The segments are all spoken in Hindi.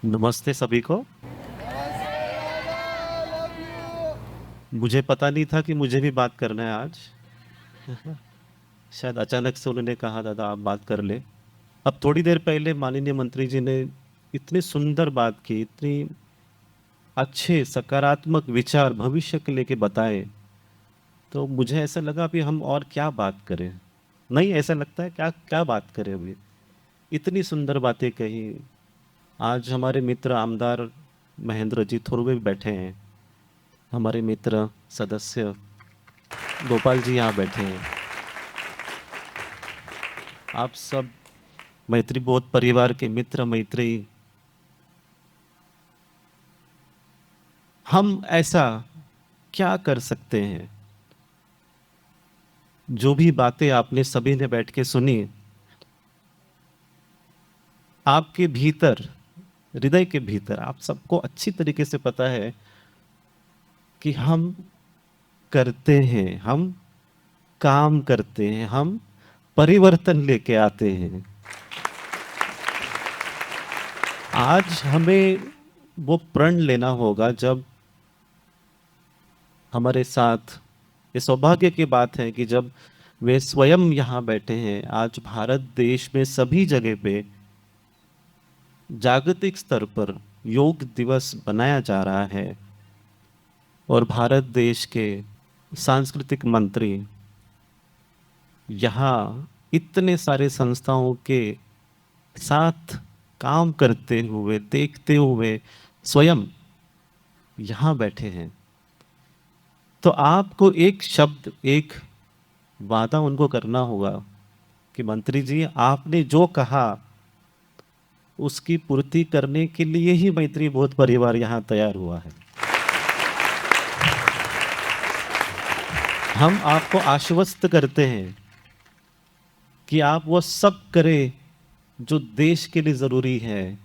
नमस्ते सभी को। मुझे पता नहीं था कि मुझे भी बात करना है आज। शायद अचानक से उन्होंने कहा दादा आप बात कर ले। अब थोड़ी देर पहले माननीय मंत्री जी ने इतनी सुंदर बात की, इतनी अच्छे सकारात्मक विचार भविष्य के लेके बताए, तो मुझे ऐसा लगा कि हम और क्या बात करें। नहीं ऐसा लगता है क्या क्या बात करें अभी। इतनी सुंदर बातें कही। आज हमारे मित्र आमदार महेंद्र जी थोरवे भी बैठे हैं। हमारे मित्र सदस्य गोपाल जी यहाँ बैठे हैं। आप सब मैत्री बोध परिवार के मित्र मैत्री, हम ऐसा क्या कर सकते हैं। जो भी बातें आपने सभी ने बैठ के सुनी, आपके भीतर, हृदय के भीतर आप सबको अच्छी तरीके से पता है कि हम करते हैं, हम काम करते हैं, हम परिवर्तन लेके आते हैं। आज हमें वो प्रण लेना होगा जब हमारे साथ, ये सौभाग्य की बात है कि जब वे स्वयं यहाँ बैठे हैं। आज भारत देश में सभी जगह पे जागतिक स्तर पर योग दिवस मनाया जा रहा है और भारत देश के सांस्कृतिक मंत्री यहाँ इतने सारे संस्थाओं के साथ काम करते हुए, देखते हुए स्वयं यहाँ बैठे हैं। तो आपको एक शब्द, एक वादा उनको करना होगा कि मंत्री जी आपने जो कहा उसकी पूर्ति करने के लिए ही मैत्री बोध परिवार यहाँ तैयार हुआ है। हम आपको आश्वस्त करते हैं कि आप वो सब करें जो देश के लिए जरूरी है।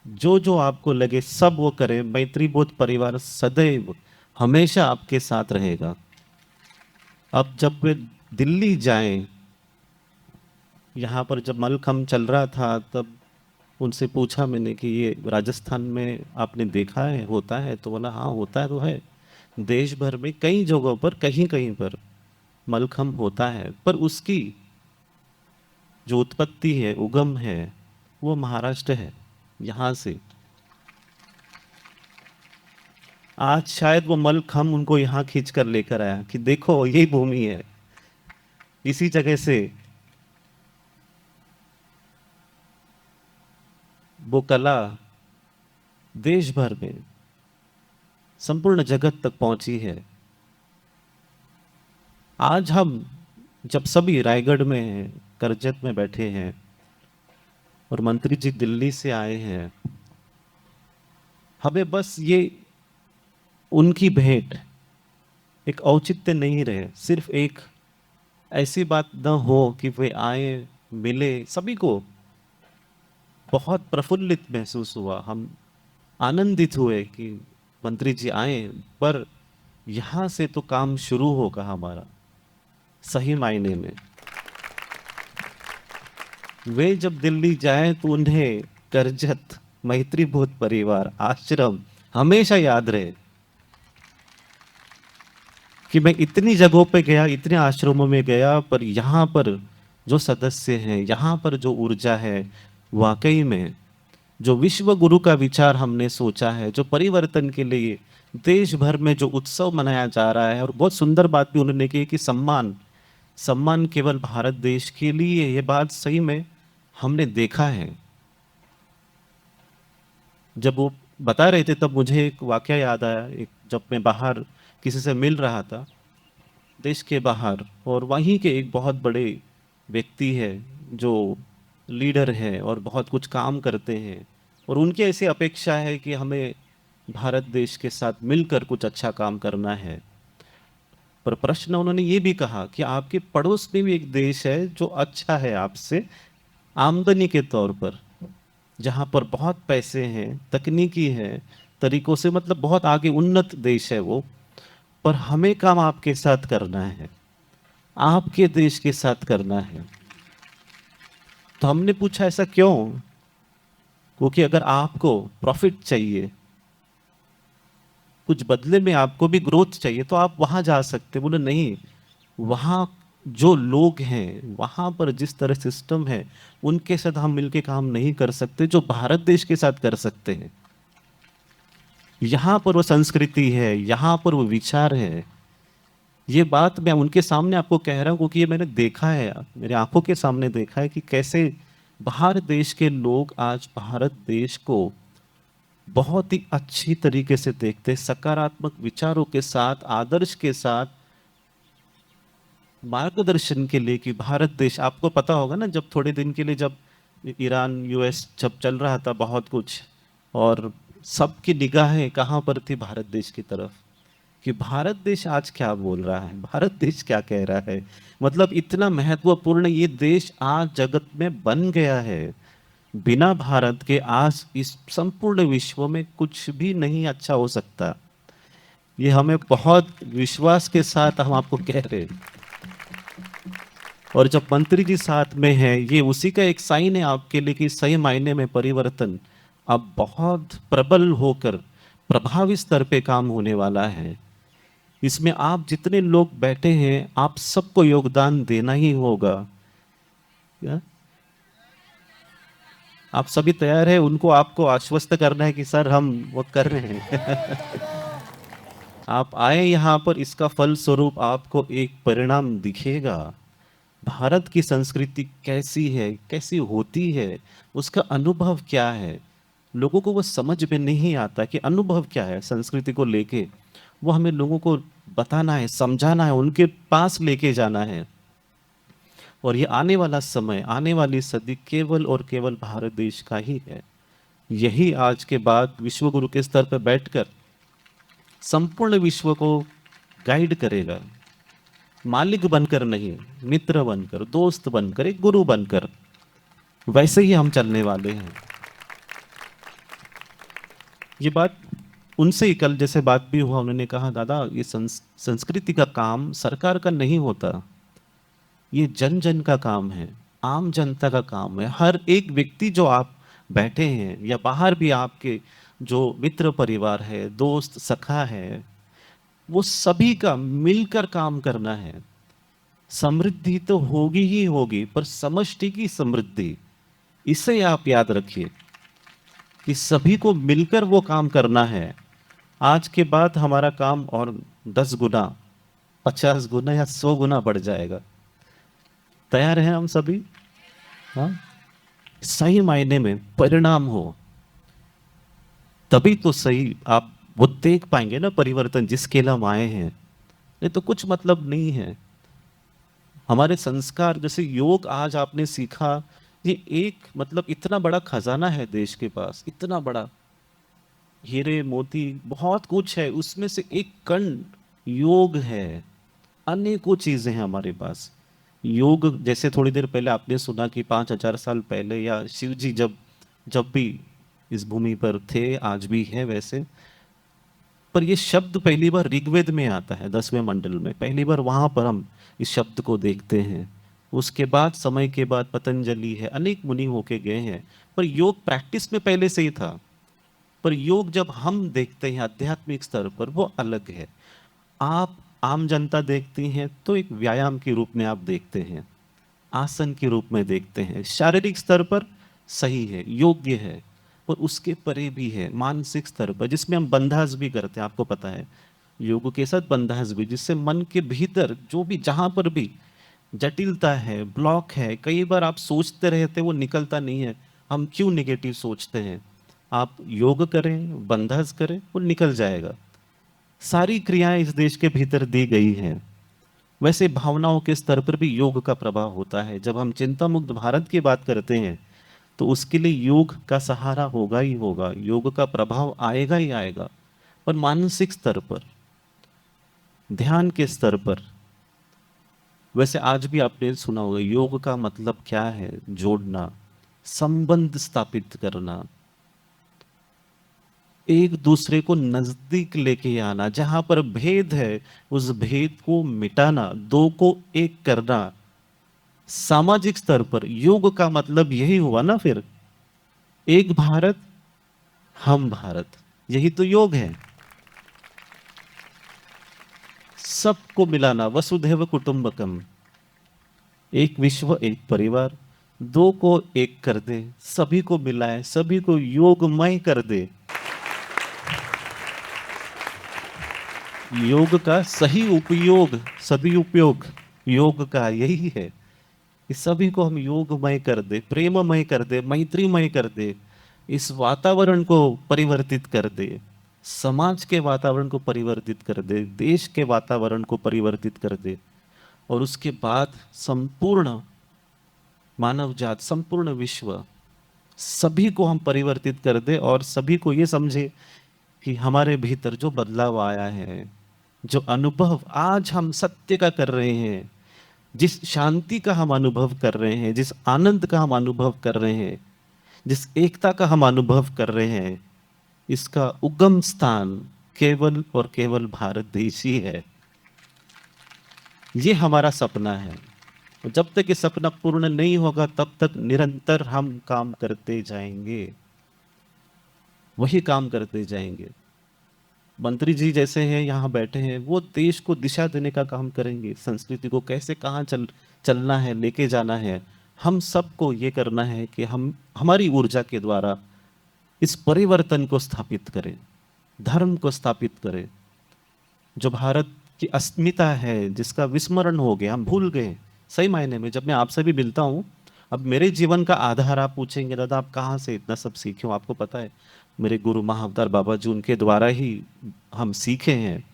जो जो आपको लगे सब वो करें। मैत्री बोध परिवार सदैव हमेशा आपके साथ रहेगा। अब जब वे दिल्ली जाएं, यहाँ पर जब मलखम चल रहा था तब उनसे पूछा मैंने कि ये राजस्थान में आपने देखा है, होता है? तो बोला हाँ होता है तो है। देश भर में कई जगहों पर, कहीं कहीं पर मलखम होता है, पर उसकी जो उत्पत्ति है, उगम है, वो महाराष्ट्र है। यहाँ से आज शायद वो मलखम उनको यहाँ खींच कर लेकर आया कि देखो यही भूमि है, इसी जगह से वो कला देश भर में, संपूर्ण जगत तक पहुंची है। आज हम जब सभी रायगढ़ में हैं, करजत में बैठे हैं और मंत्री जी दिल्ली से आए हैं, हमें बस ये उनकी भेंट एक औचित्य नहीं रहे, सिर्फ एक ऐसी बात न हो कि वे आए, मिले। सभी को बहुत प्रफुल्लित महसूस हुआ, हम आनंदित हुए कि मंत्री जी आए, पर यहाँ से तो काम शुरू होगा हमारा सही मायने में। वे जब दिल्ली जाए तो उन्हें करजत मैत्री बोध परिवार आश्रम हमेशा याद रहे कि मैं इतनी जगहों पे गया, इतने आश्रमों में गया, पर यहाँ पर जो सदस्य हैं, यहाँ पर जो ऊर्जा है, वाकई में जो विश्व गुरु का विचार हमने सोचा है, जो परिवर्तन के लिए देश भर में जो उत्सव मनाया जा रहा है। और बहुत सुंदर बात भी उन्होंने की कि सम्मान, सम्मान केवल भारत देश के लिए, ये बात सही में हमने देखा है। जब वो बता रहे थे तब मुझे एक वाकया याद आया। एक जब मैं बाहर किसी से मिल रहा था, देश के बाहर, और वहीं के एक बहुत बड़े व्यक्ति है जो लीडर है और बहुत कुछ काम करते हैं, और उनकी ऐसी अपेक्षा है कि हमें भारत देश के साथ मिलकर कुछ अच्छा काम करना है। पर प्रश्न उन्होंने ये भी कहा कि आपके पड़ोस में भी एक देश है जो अच्छा है आपसे आमदनी के तौर पर, जहाँ पर बहुत पैसे हैं, तकनीकी है तरीकों से, मतलब बहुत आगे उन्नत देश है वो, पर हमें काम आपके साथ करना है, आपके देश के साथ करना है। तो हमने पूछा ऐसा क्यों? क्योंकि अगर आपको प्रॉफिट चाहिए, कुछ बदले में आपको भी ग्रोथ चाहिए, तो आप वहां जा सकते। बोले नहीं, वहाँ जो लोग हैं, वहाँ पर जिस तरह सिस्टम है, उनके साथ हम मिलके काम नहीं कर सकते जो भारत देश के साथ कर सकते हैं। यहाँ पर वो संस्कृति है, यहाँ पर वो विचार है। ये बात मैं उनके सामने आपको कह रहा हूँ क्योंकि ये मैंने देखा है, मेरे आंखों के सामने देखा है कि कैसे बाहर देश के लोग आज भारत देश को बहुत ही अच्छी तरीके से देखते हैं, सकारात्मक विचारों के साथ, आदर्श के साथ, मार्गदर्शन के लिए। कि भारत देश, आपको पता होगा ना, जब थोड़े दिन के लिए जब ईरान यूएस जब चल रहा था बहुत कुछ, और सबकी निगाहें कहाँ पर थी? भारत देश की तरफ। कि भारत देश आज क्या बोल रहा है, भारत देश क्या कह रहा है। मतलब इतना महत्वपूर्ण ये देश आज जगत में बन गया है। बिना भारत के आज इस संपूर्ण विश्व में कुछ भी नहीं अच्छा हो सकता। ये हमें बहुत विश्वास के साथ हम आपको कह रहे हैं। और जब मंत्री जी साथ में है, ये उसी का एक साइन है आपके लिए कि सही मायने में परिवर्तन अब बहुत प्रबल होकर प्रभावी स्तर पे काम होने वाला है। इसमें आप जितने लोग बैठे हैं, आप सबको योगदान देना ही होगा। क्या? आप सभी तैयार है? उनको आपको आश्वस्त करना है कि सर हम वो कर रहे हैं। आप आए यहाँ पर, इसका फल स्वरूप आपको एक परिणाम दिखेगा। भारत की संस्कृति कैसी है, कैसी होती है, उसका अनुभव क्या है, लोगों को वो समझ में नहीं आता कि अनुभव क्या है संस्कृति को लेके। वो हमें लोगों को बताना है, समझाना है, उनके पास लेके जाना है। और ये आने वाला समय, आने वाली सदी केवल और केवल भारत देश का ही है। यही आज के बाद विश्व गुरु के स्तर पर बैठकर संपूर्ण विश्व को गाइड करेगा। मालिक बनकर नहीं, मित्र बनकर, दोस्त बनकर, एक गुरु बनकर। वैसे ही हम चलने वाले हैं। ये बात उनसे ही कल जैसे बात भी हुआ, उन्होंने कहा दादा ये संस्कृति का काम सरकार का नहीं होता, ये जन जन का काम है, आम जनता का काम है। हर एक व्यक्ति जो आप बैठे हैं या बाहर भी आपके जो मित्र परिवार है, दोस्त सखा है, वो सभी का मिलकर काम करना है। समृद्धि तो होगी ही होगी, पर समष्टि की समृद्धि, इसे आप याद रखिए कि सभी को मिलकर वो काम करना है। आज के बाद हमारा काम और 10 गुना, 50 गुना या 100 गुना बढ़ जाएगा। तैयार हैं हम सभी? हाँ, सही मायने में परिणाम हो, तभी तो सही आप वो देख पाएंगे ना परिवर्तन जिसके लिए हम आए हैं। नहीं तो कुछ मतलब नहीं है। हमारे संस्कार, जैसे योग आज आपने सीखा, ये एक मतलब इतना बड़ा खजाना है देश के पास, इतना बड़ा, हीरे मोती बहुत कुछ है, उसमें से एक कण योग है। अनेकों चीजें हैं हमारे पास। योग जैसे थोड़ी देर पहले आपने सुना कि 5,000 साल पहले, या शिव जी जब जब भी इस भूमि पर थे, आज भी है वैसे, पर ये शब्द पहली बार ऋग्वेद में आता है, 10वें मंडल में पहली बार वहां पर हम इस शब्द को देखते हैं। उसके बाद समय के बाद पतंजलि है, अनेक मुनि होके गए हैं, पर योग प्रैक्टिस में पहले से ही था। पर योग जब हम देखते हैं आध्यात्मिक स्तर पर, वो अलग है। आप आम जनता देखती हैं तो एक व्यायाम के रूप में आप देखते हैं, आसन के रूप में देखते हैं, शारीरिक स्तर पर सही है, योग्य है। पर उसके परे भी है मानसिक स्तर पर, जिसमें हम बंधास भी करते हैं, आपको पता है योग के साथ बंधास भी, जिससे मन के भीतर जो भी जहां पर भी जटिलता है, ब्लॉक है, कई बार आप सोचते रहते वो निकलता नहीं है। हम क्यों नेगेटिव सोचते हैं? आप योग करें, बंधास करें, वो निकल जाएगा। सारी क्रियाएं इस देश के भीतर दी गई हैं। वैसे भावनाओं के स्तर पर भी योग का प्रभाव होता है। जब हम चिंता मुक्त भारत की बात करते हैं, तो उसके लिए योग का सहारा होगा ही होगा, योग का प्रभाव आएगा ही आएगा। पर मानसिक स्तर पर, ध्यान के स्तर पर, वैसे आज भी आपने सुना होगा योग का मतलब क्या है? जोड़ना, संबंध स्थापित करना, एक दूसरे को नजदीक लेके आना, जहां पर भेद है उस भेद को मिटाना, दो को एक करना। सामाजिक स्तर पर योग का मतलब यही हुआ ना फिर। एक भारत, हम भारत, यही तो योग है। सबको मिलाना, वसुधैव कुटुंबकम। एक विश्व, एक परिवार, दो को एक कर दे, सभी को मिलाए, सभी को योगमय कर दे। योग का सही उपयोग, सदुपयोग योग का यही है कि सभी को हम योगमय कर दे, प्रेममय कर दे, मैत्रीमय कर दे, इस वातावरण को परिवर्तित कर दे, समाज के वातावरण को परिवर्तित कर दे, देश के वातावरण को परिवर्तित कर दे, और उसके बाद संपूर्ण मानव जात, संपूर्ण विश्व, सभी को हम परिवर्तित कर दे और सभी को ये समझे कि हमारे भीतर जो बदलाव आया है, जो अनुभव आज हम सत्य का कर रहे हैं, जिस शांति का हम अनुभव कर रहे हैं, जिस आनंद का हम अनुभव कर रहे हैं, जिस एकता का हम अनुभव कर रहे हैं, इसका उगम स्थान केवल और केवल भारत देश ही है। ये हमारा सपना है। जब तक ये सपना पूर्ण नहीं होगा तब तक निरंतर हम काम करते जाएंगे, वही काम करते जाएंगे। मंत्री जी जैसे हैं यहाँ बैठे हैं, वो देश को दिशा देने का काम करेंगे, संस्कृति को कैसे कहाँ चलना है, लेके जाना है। हम सबको ये करना है कि हम हमारी ऊर्जा के द्वारा इस परिवर्तन को स्थापित करें, धर्म को स्थापित करें। जो भारत की अस्मिता है, जिसका विस्मरण हो गया, हम भूल गए सही मायने में। जब मैं आपसे भी मिलता हूँ, अब मेरे जीवन का आधार आप पूछेंगे, दादा आप कहाँ से इतना सब सीखे हो, आपको पता है मेरे गुरु महाअवतार बाबा जी, उनके द्वारा ही हम सीखे हैं।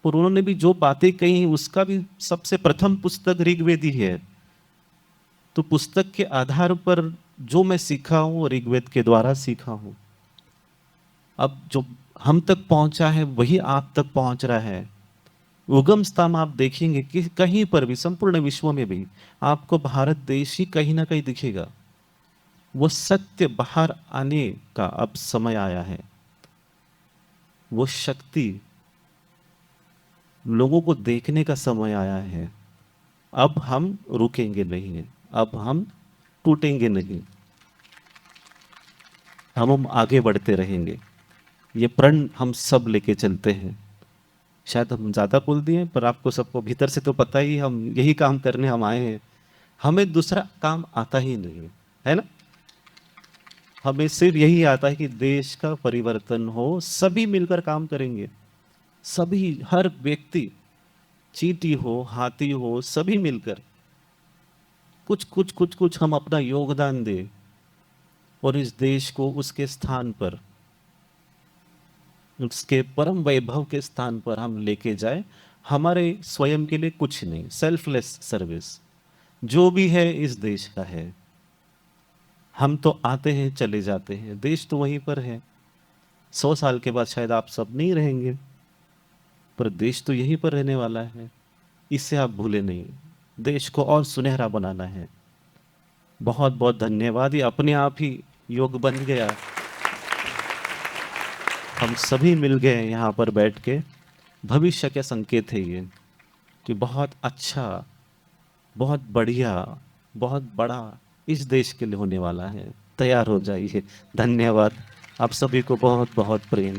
और उन्होंने भी जो बातें कही, उसका भी सबसे प्रथम पुस्तक ऋग्वेद ही है। तो पुस्तक के आधार पर जो मैं सीखा हूँ वो ऋग्वेद के द्वारा सीखा हूँ। अब जो हम तक पहुंचा है वही आप तक पहुंच रहा है। उगम स्थान आप देखेंगे कि कहीं पर भी, संपूर्ण विश्व में भी आपको भारत देश ही कहीं ना कहीं दिखेगा। वो सत्य बाहर आने का अब समय आया है। वो शक्ति लोगों को देखने का समय आया है। अब हम रुकेंगे नहीं, अब हम टूटेंगे नहीं, हम आगे बढ़ते रहेंगे। ये प्रण हम सब लेके चलते हैं। शायद हम ज्यादा बोल दिए, पर आपको सबको भीतर से तो पता ही, हम यही काम करने हम आए हैं। हमें दूसरा काम आता ही नहीं है ना। हमें सिर्फ यही आता है कि देश का परिवर्तन हो, सभी मिलकर काम करेंगे। सभी, हर व्यक्ति, चींटी हो, हाथी हो, सभी मिलकर कुछ कुछ कुछ कुछ हम अपना योगदान दें और इस देश को उसके स्थान पर, उसके परम वैभव के स्थान पर हम लेके जाए। हमारे स्वयं के लिए कुछ नहीं, सेल्फलेस सर्विस। जो भी है इस देश का है। हम तो आते हैं चले जाते हैं, देश तो वहीं पर है। 100 साल के बाद शायद आप सब नहीं रहेंगे, पर देश तो यहीं पर रहने वाला है। इससे आप भूले नहीं, देश को और सुनहरा बनाना है। बहुत बहुत धन्यवाद। ये अपने आप ही योग बन गया। हम सभी मिल गए यहाँ पर बैठ के। भविष्य के संकेत है ये कि बहुत अच्छा, बहुत बढ़िया, बहुत बड़ा इस देश के लिए होने वाला है। तैयार हो जाइए। धन्यवाद। आप सभी को बहुत बहुत प्रेम।